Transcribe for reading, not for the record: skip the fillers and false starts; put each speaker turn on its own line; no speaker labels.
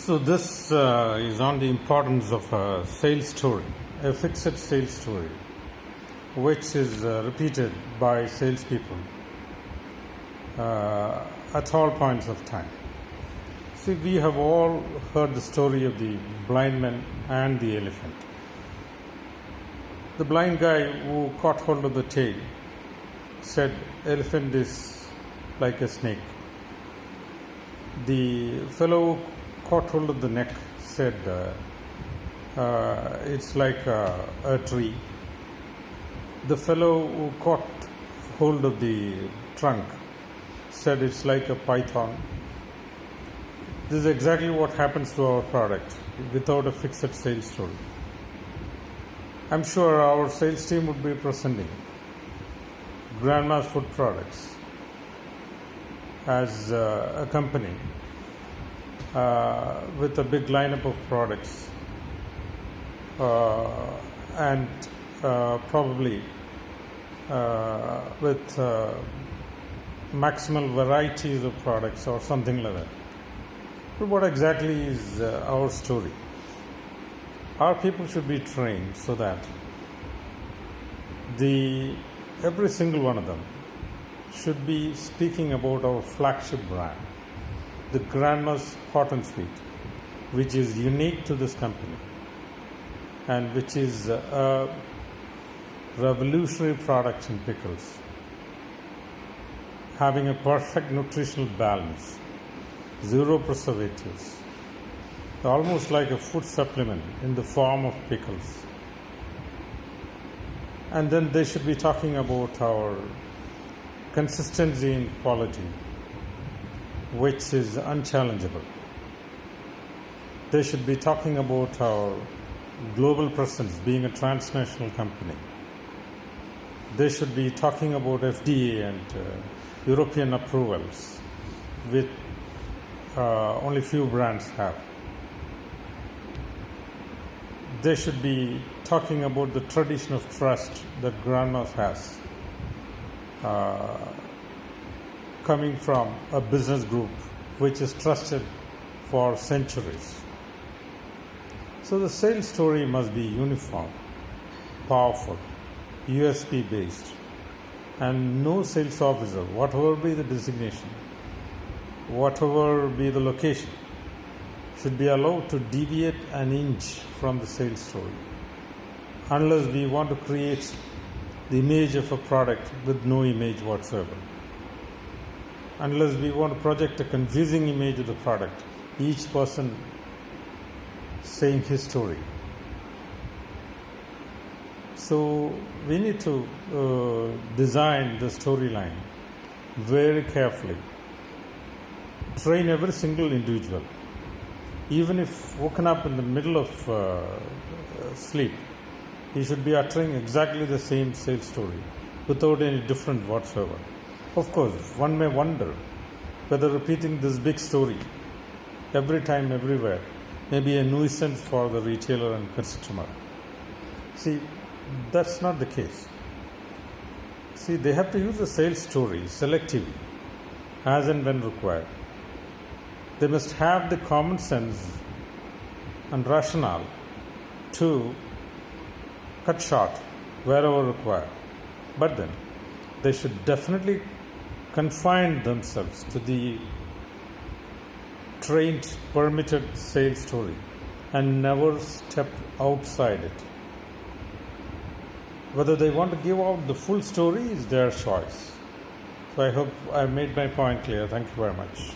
So this is on the importance of a sales story, a fixed sales story, which is repeated by salespeople at all points of time. See, we have all heard the story of the blind man and the elephant. The blind guy who caught hold of the tail said, "Elephant is like a snake." The fellow who caught hold of the neck said, "It's like a tree." The fellow who caught hold of the trunk said, "It's like a python." This is exactly what happens to our product without a fixed sales story. I'm sure our sales team would be presenting Grandma's Food Products as a company with a big lineup of products and probably with maximal varieties of products or something like that. But what exactly is our story? Our people should be trained so that every single one of them should be speaking about our flagship brand, the Grandma's Hot and Sweet, which is unique to this company and which is a revolutionary product in pickles, having a perfect nutritional balance, zero preservatives, almost like a food supplement in the form of pickles. And then they should be talking about our consistency in quality, which is unchallengeable. They should be talking about our global presence, being a transnational company. They should be talking about FDA and European approvals, which only few brands have. They should be talking about the tradition of trust that Grandma's has, coming from a business group which is trusted for centuries. So the sales story must be uniform, powerful, USP based, and no sales officer, whatever be the designation, whatever be the location, should be allowed to deviate an inch from the sales story, unless we want to create the image of a product with no image whatsoever. Unless we want to project a confusing image of the product, each person saying his story. So we need to design the storyline very carefully, train every single individual. Even if woken up in the middle of sleep, he should be uttering exactly the same sales story without any different whatsoever. Of course, one may wonder whether repeating this big story every time, everywhere, may be a nuisance for the retailer and customer. See, that's not the case. See, they have to use the sales story selectively, as and when required. They must have the common sense and rationale to cut short wherever required. But then they should definitely confine themselves to the trained, permitted sales story and never step outside it. Whether they want to give out the full story is their choice. So I hope I made my point clear. Thank you very much.